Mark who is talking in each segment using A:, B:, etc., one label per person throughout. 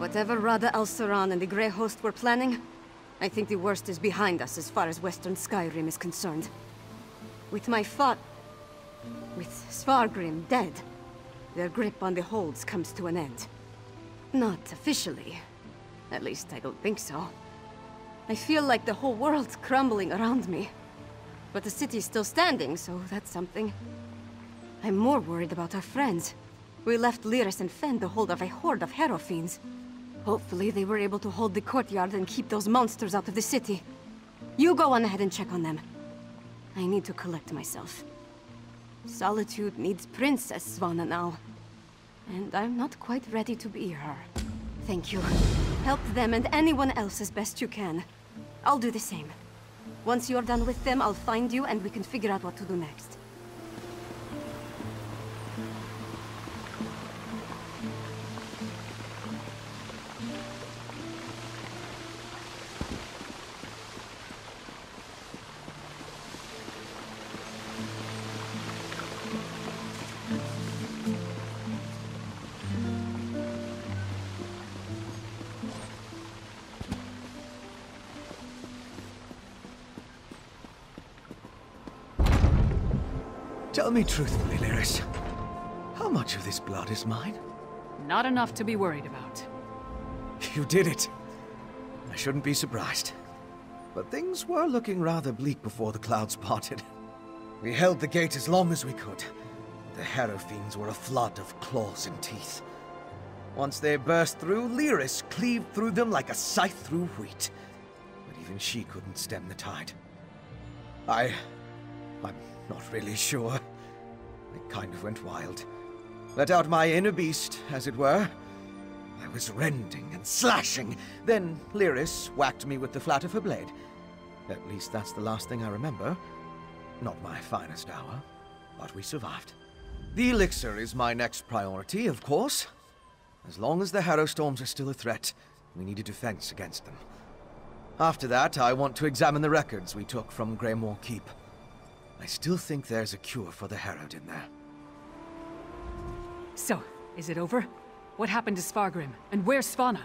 A: Whatever Rada al-Saran and the Grey Host were planning, I think the worst is behind us as far as Western Skyrim is concerned. With Svargrim dead, their grip on the holds comes to an end. Not officially. At least I don't think so. I feel like the whole world's crumbling around me. But the city's still standing, so that's something. I'm more worried about our friends. We left Lyris and Fen to hold off a horde of Harrow fiends. Hopefully they were able to hold the courtyard and keep those monsters out of the city. You go on ahead and check on them. I need to collect myself. Solitude needs Princess Svanna now. And I'm not quite ready to be her. Thank you. Help them and anyone else as best you can. I'll do the same. Once you're done with them, I'll find you and we can figure out what to do next.
B: Tell me truthfully, Lyris. How much of this blood is mine?
C: Not enough to be worried about.
B: You did it. I shouldn't be surprised. But things were looking rather bleak before the clouds parted. We held the gate as long as we could. The Harrow fiends were a flood of claws and teeth. Once they burst through, Lyris cleaved through them like a scythe through wheat. But even she couldn't stem the tide. I'm not really sure. It kind of went wild. Let out my inner beast, as it were. I was rending and slashing. Then Lyris whacked me with the flat of her blade. At least that's the last thing I remember. Not my finest hour, but we survived. The elixir is my next priority, of course. As long as the Harrow Storms are still a threat, we need a defense against them. After that, I want to examine the records we took from Greymoor Keep. I still think there's a cure for the Harrowed in there.
C: So, is it over? What happened to Svargrim? And where's Svanna?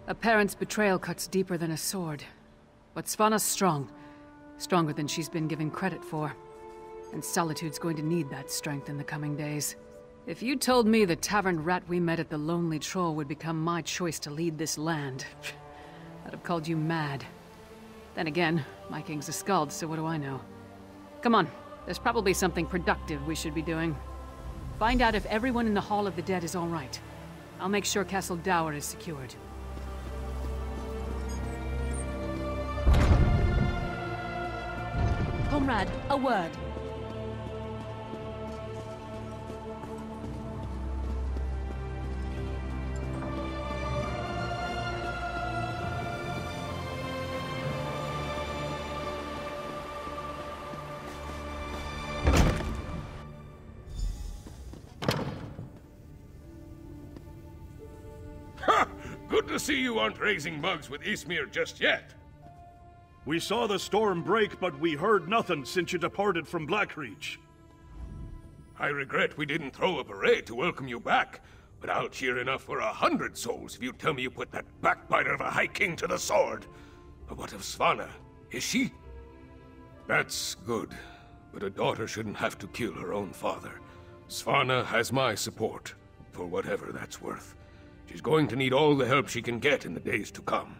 C: A parent's betrayal cuts deeper than a sword. But Svanna's strong. Stronger than she's been given credit for. And Solitude's going to need that strength in the coming days. If you told me the tavern rat we met at the Lonely Troll would become my choice to lead this land, I'd have called you mad. Then again, my king's a skald, so what do I know? Come on, there's probably something productive we should be doing. Find out if everyone in the Hall of the Dead is all right. I'll make sure Castle Dower is secured.
D: Comrade, a word.
E: Good to see you aren't raising mugs with Ysmir just yet.
F: We saw the storm break, but we heard nothing since you departed from Blackreach.
E: I regret we didn't throw a parade to welcome you back, but I'll cheer enough for 100 souls if you tell me you put that backbiter of a High King to the sword. But what of Svanna? Is she? That's good, but a daughter shouldn't have to kill her own father. Svanna has my support, for whatever that's worth. She's going to need all the help she can get in the days to come.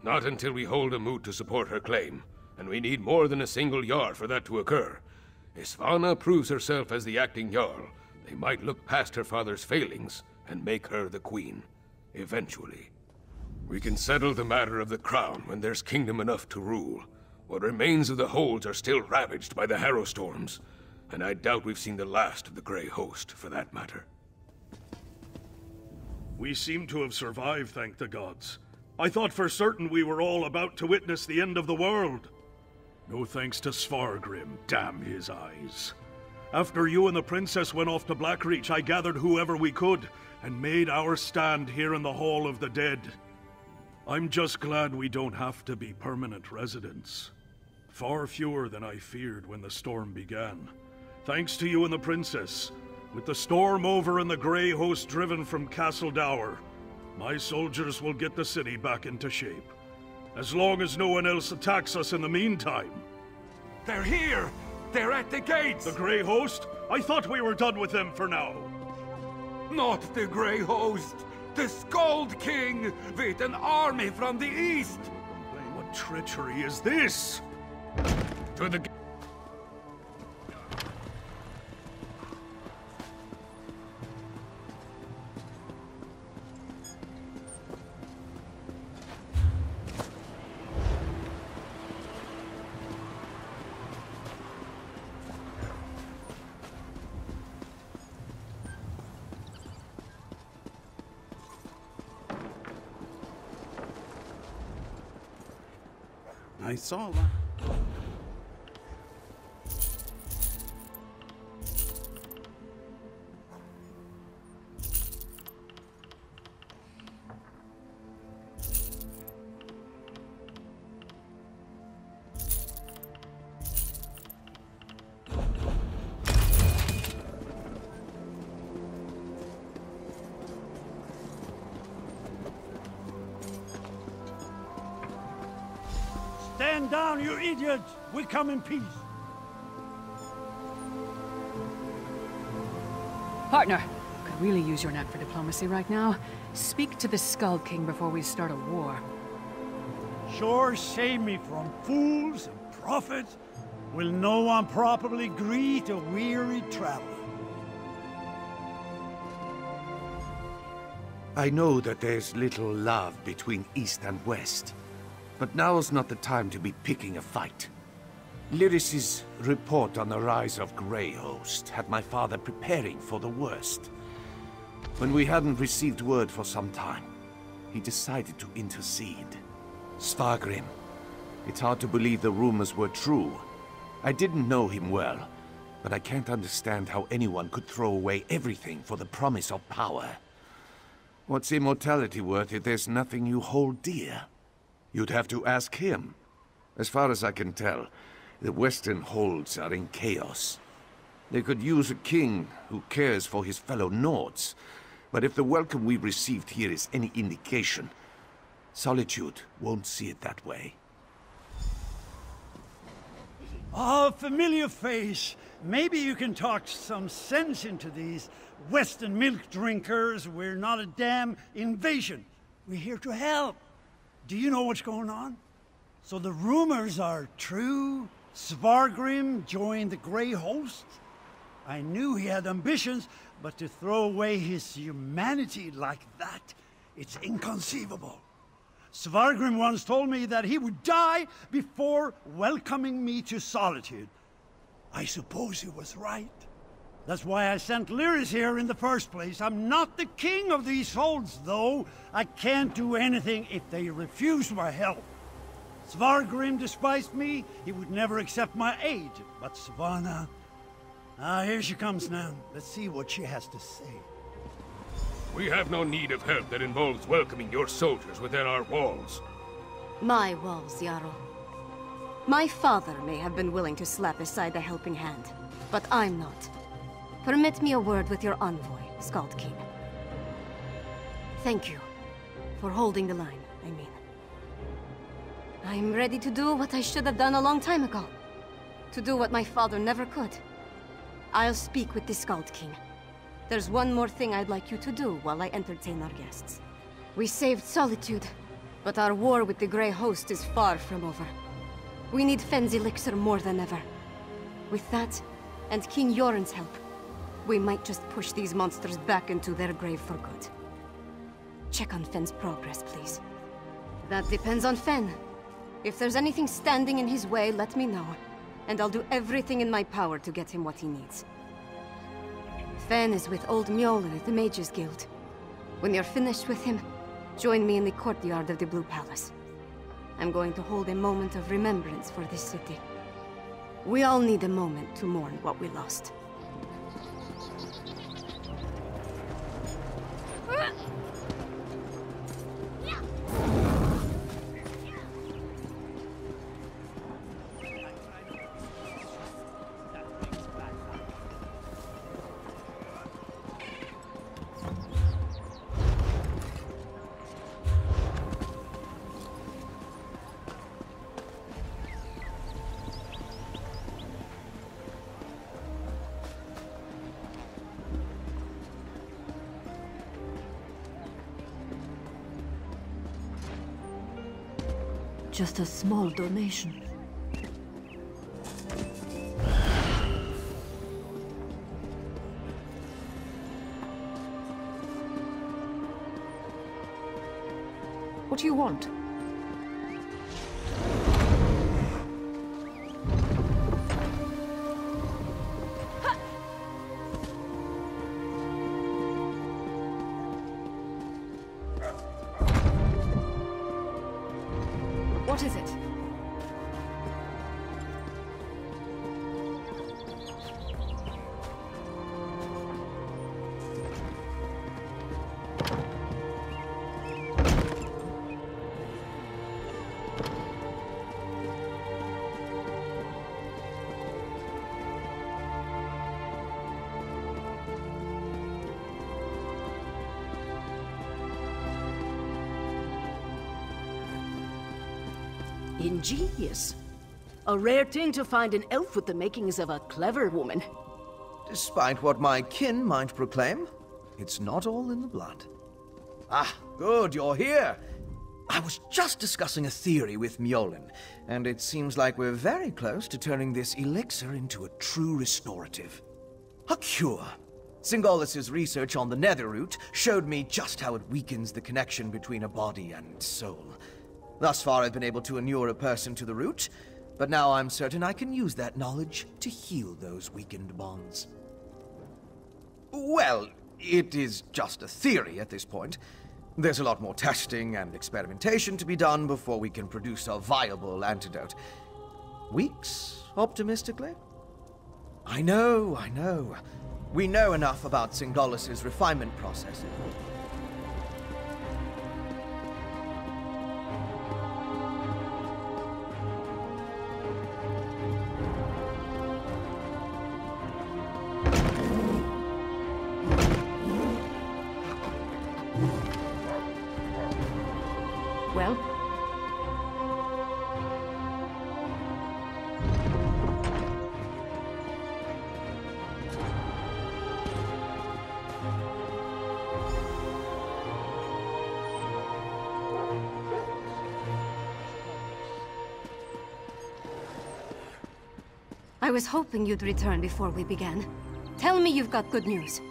E: Not until we hold a moot to support her claim, and we need more than a single Jarl for that to occur. If Svanna proves herself as the acting Jarl, they might look past her father's failings and make her the queen. Eventually. We can settle the matter of the crown when there's kingdom enough to rule. What remains of the holds are still ravaged by the Harrow Storms, and I doubt we've seen the last of the Grey Host, for that matter.
F: We seem to have survived, thank the gods. I thought for certain we were all about to witness the end of the world. No thanks to Svargrim, damn his eyes. After you and the princess went off to Blackreach, I gathered whoever we could, and made our stand here in the Hall of the Dead. I'm just glad we don't have to be permanent residents. Far fewer than I feared when the storm began. Thanks to you and the princess. With the storm over and the Grey Host driven from Castle Dower, My soldiers will get the city back into shape. As long as no one else attacks us in the meantime.
D: They're here! They're at the gates!
F: The Grey Host? I thought we were done with them for now.
D: Not the Grey Host! The Skald King! With an army from the east!
F: What treachery is this?
E: To the...
G: I saw that.
H: Stand down, you idiots! We come in peace.
C: Partner, could really use your knack for diplomacy right now. Speak to the Skald King before we start a war.
H: Sure save me from fools and prophets. Will no one properly greet a weary traveler?
I: I know that there's little love between East and West, but now's not the time to be picking a fight. Lyris's report on the rise of Grey Host had my father preparing for the worst. When we hadn't received word for some time, he decided to intercede. Svargrim. It's hard to believe the rumors were true. I didn't know him well, but I can't understand how anyone could throw away everything for the promise of power. What's immortality worth if there's nothing you hold dear? You'd have to ask him. As far as I can tell, the Western holds are in chaos. They could use a king who cares for his fellow Nords, but if the welcome we received here is any indication, Solitude won't see it that way.
H: Oh, familiar face. Maybe you can talk some sense into these Western milk drinkers. We're not a damn invasion. We're here to help. Do you know what's going on? So the rumors are true? Svargrim joined the Grey Host? I knew he had ambitions, but to throw away his humanity like that, it's inconceivable. Svargrim once told me that he would die before welcoming me to Solitude. I suppose he was right. That's why I sent Lyris here in the first place. I'm not the king of these holds, though. I can't do anything if they refuse my help. Svargrim despised me. He would never accept my aid. But Svanna... here she comes now. Let's see what she has to say.
E: We have no need of help that involves welcoming your soldiers within our walls.
A: My walls, Jarl. My father may have been willing to slap aside a helping hand, but I'm not. Permit me a word with your envoy, Skald King. Thank you for holding the line, I mean. I'm ready to do what I should have done a long time ago. To do what my father never could. I'll speak with the Skald King. There's one more thing I'd like you to do while I entertain our guests. We saved Solitude, but our war with the Grey Host is far from over. We need Fenn's elixir more than ever. With that, and King Yoren's help, we might just push these monsters back into their grave for good. Check on Fenn's progress, please. That depends on Fenn. If there's anything standing in his way, let me know, and I'll do everything in my power to get him what he needs. Fenn is with old Mjolnir at the Mages Guild. When you're finished with him, join me in the courtyard of the Blue Palace. I'm going to hold a moment of remembrance for this city. We all need a moment to mourn what we lost.
J: just a small donation.
C: What do you want? What is it?
J: Ingenious. A rare thing to find an elf with the makings of a clever woman.
B: Despite what my kin might proclaim, it's not all in the blood. Ah, good, you're here. I was just discussing a theory with Mjolnir, and it seems like we're very close to turning this elixir into a true restorative. A cure. Singolis's research on the Netherroot showed me just how it weakens the connection between a body and soul. Thus far, I've been able to inure a person to the root, but now I'm certain I can use that knowledge to heal those weakened bonds. Well, it is just a theory at this point. There's a lot more testing and experimentation to be done before we can produce a viable antidote. Weeks, optimistically? I know. We know enough about Singolis's refinement process.
J: Well?
A: I was hoping you'd return before we began. Tell me you've got good news.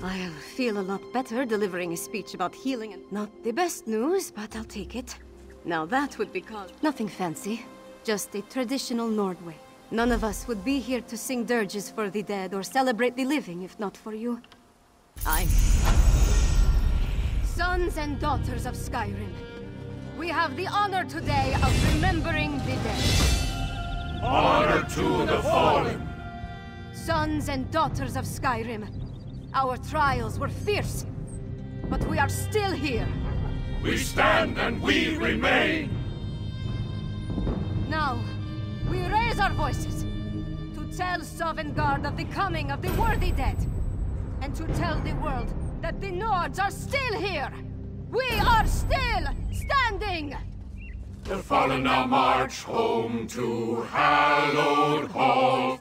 A: I'll feel a lot better delivering a speech about healing and not the best news, but I'll take it. Now that would be called nothing fancy, just a traditional Nord way. None of us would be here to sing dirges for the dead or celebrate the living if not for you. Sons and daughters of Skyrim, we have the honor today of remembering the dead.
E: Honor to the fallen!
A: Sons and daughters of Skyrim, our trials were fierce, but we are still here.
E: We stand and we remain!
A: Now, we raise our voices to tell Sovngarde of the coming of the worthy dead, and to tell the world that the Nords are still here! We are still standing!
E: The fallen now march home to hallowed hall,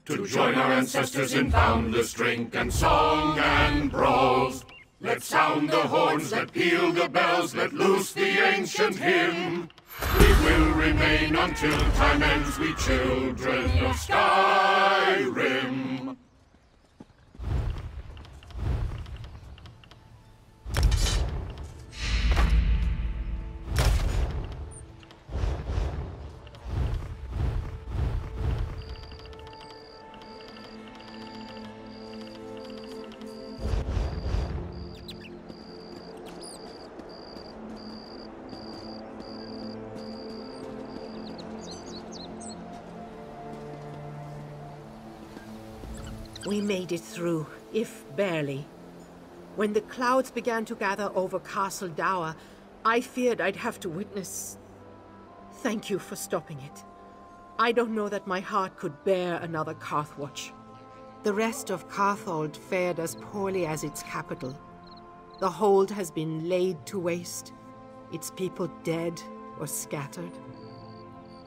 E: to join our ancestors in boundless drink and song and brawls. Let's sound the horns, let peal the bells, let loose the ancient hymn. We will remain until time ends, we children of Skyrim.
K: We made it through, if barely. When the clouds began to gather over Castle Dower, I feared I'd have to witness... Thank you for stopping it. I don't know that my heart could bear another Carthwatch. The rest of Carthold fared as poorly as its capital. The hold has been laid to waste, its people dead or scattered.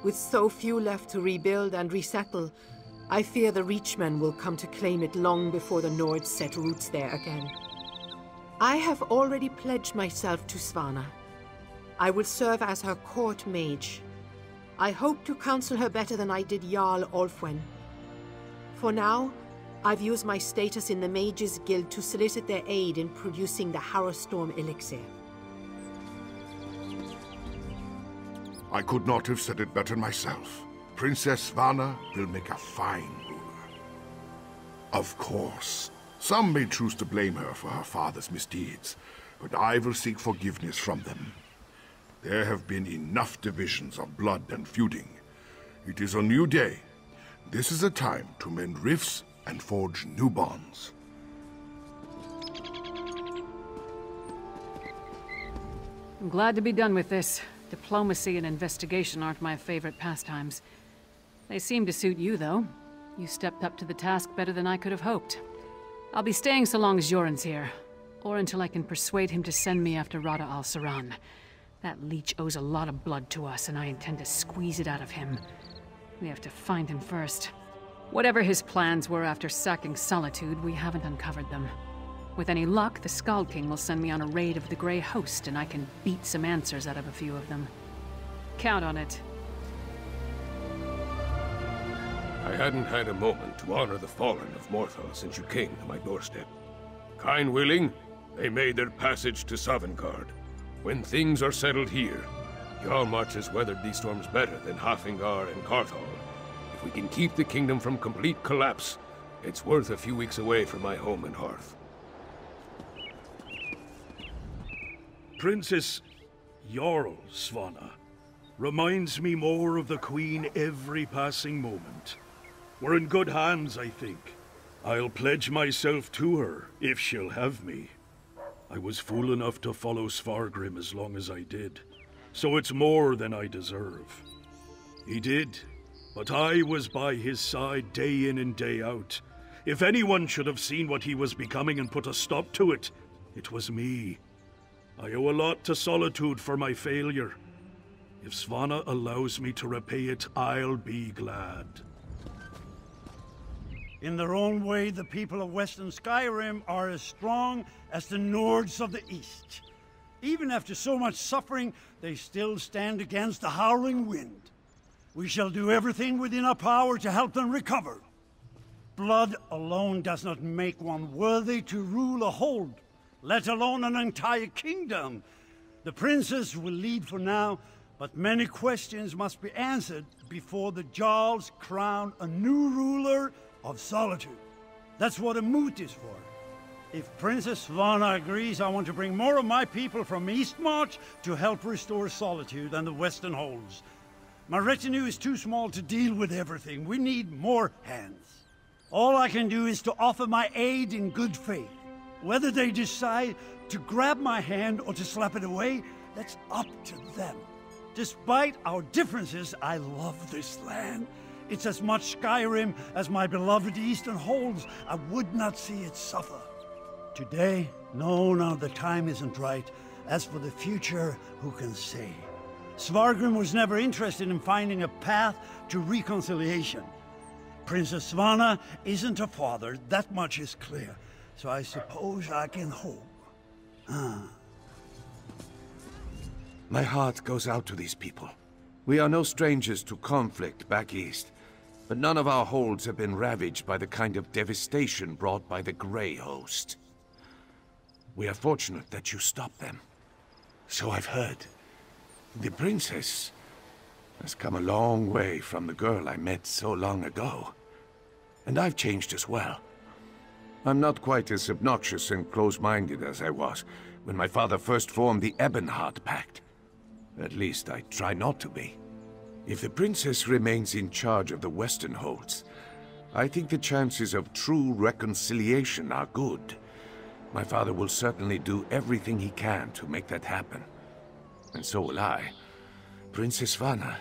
K: With so few left to rebuild and resettle, I fear the Reachmen will come to claim it long before the Nords set roots there again. I have already pledged myself to Svanna. I will serve as her court mage. I hope to counsel her better than I did Jarl Ulfwen. For now, I've used my status in the Mages Guild to solicit their aid in producing the Harrowstorm elixir.
L: I could not have said it better myself. Princess Svanna will make a fine ruler. Of course, some may choose to blame her for her father's misdeeds, but I will seek forgiveness from them. There have been enough divisions of blood and feuding. It is a new day. This is a time to mend rifts and forge new bonds.
C: I'm glad to be done with this. Diplomacy and investigation aren't my favorite pastimes. They seem to suit you, though. You stepped up to the task better than I could have hoped. I'll be staying so long as Joran's here, or until I can persuade him to send me after Rada al-Saran. That leech owes a lot of blood to us, and I intend to squeeze it out of him. We have to find him first. Whatever his plans were after sacking Solitude, we haven't uncovered them. With any luck, the Skald King will send me on a raid of the Grey Host, and I can beat some answers out of a few of them. Count on it.
E: I hadn't had a moment to honor the fallen of Morthal since you came to my doorstep. Kind willing, they made their passage to Sovngarde. When things are settled here, Jarl March has weathered these storms better than Hafingar and Karthal. If we can keep the kingdom from complete collapse, it's worth a few weeks away from my home and hearth.
F: Princess Jarl Svanna reminds me more of the Queen every passing moment. We're in good hands, I think. I'll pledge myself to her, if she'll have me. I was fool enough to follow Svargrim as long as I did, so it's more than I deserve. He did, but I was by his side day in and day out. If anyone should have seen what he was becoming and put a stop to it, it was me. I owe a lot to Solitude for my failure. If Svanna allows me to repay it, I'll be glad.
H: In their own way, the people of Western Skyrim are as strong as the Nords of the East. Even after so much suffering, they still stand against the howling wind. We shall do everything within our power to help them recover. Blood alone does not make one worthy to rule a hold, let alone an entire kingdom. The princess will lead for now, but many questions must be answered before the Jarls crown a new ruler of Solitude. That's what a moot is for. If Princess Svanna agrees, I want to bring more of my people from Eastmarch to help restore Solitude and the Western Holds. My retinue is too small to deal with everything. We need more hands. All I can do is to offer my aid in good faith. Whether they decide to grab my hand or to slap it away, that's up to them. Despite our differences, I love this land. It's as much Skyrim as my beloved Eastern Holds. I would not see it suffer. Today, no, the time isn't right. As for the future, who can say? Svargrim was never interested in finding a path to reconciliation. Princess Svanna isn't a father, that much is clear. So I suppose I can hope.
I: My heart goes out to these people. We are no strangers to conflict back east, but none of our holds have been ravaged by the kind of devastation brought by the Grey Host. We are fortunate that you stopped them. So I've heard. The princess has come a long way from the girl I met so long ago. And I've changed as well. I'm not quite as obnoxious and close-minded as I was when my father first formed the Ebonheart Pact. At least I try not to be. If the princess remains in charge of the Western Holds, I think the chances of true reconciliation are good. My father will certainly do everything he can to make that happen. And so will I. Princess Svanna,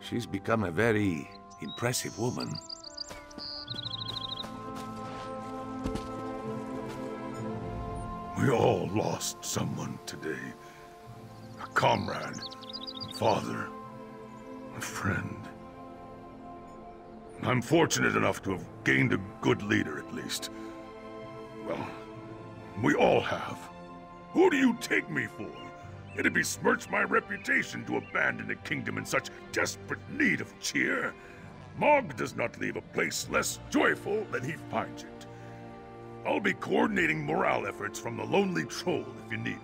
I: she's become a very impressive woman.
L: We all lost someone today. A comrade, a father, a friend. I'm fortunate enough to have gained a good leader, at least. Well, we all have. Who do you take me for? It'd besmirch my reputation to abandon a kingdom in such desperate need of cheer. Mog does not leave a place less joyful than he finds it. I'll be coordinating morale efforts from the Lonely Troll if you need me.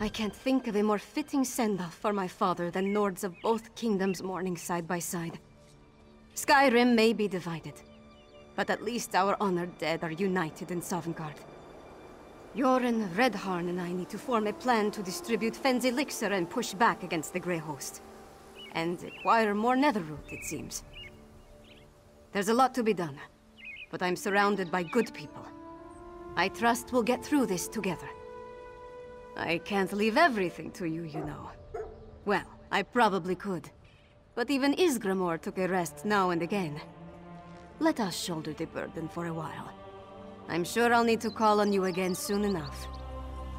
A: I can't think of a more fitting send-off for my father than lords of both kingdoms mourning side by side. Skyrim may be divided, but at least our honored dead are united in Sovngarde. Yoren, Redharn, and I need to form a plan to distribute Fenn's elixir and push back against the Grey Host. And acquire more netherroot, it seems. There's a lot to be done, but I'm surrounded by good people. I trust we'll get through this together. I can't leave everything to you, you know. Well, I probably could. But even Greymoor took a rest now and again. Let us shoulder the burden for a while. I'm sure I'll need to call on you again soon enough.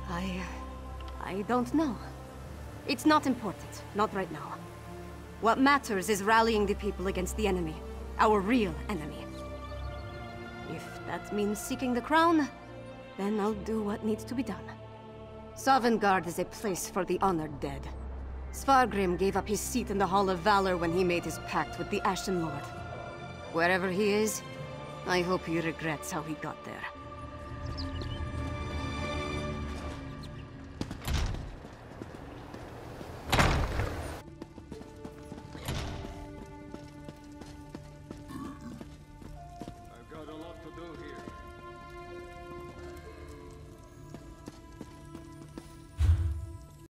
A: I don't know. It's not important, not right now. What matters is rallying the people against the enemy. Our real enemy. If that means seeking the crown, then I'll do what needs to be done. Sovngarde is a place for the honored dead. Svargrim gave up his seat in the Hall of Valor when he made his pact with the Ashen Lord. Wherever he is, I hope he regrets how he got there.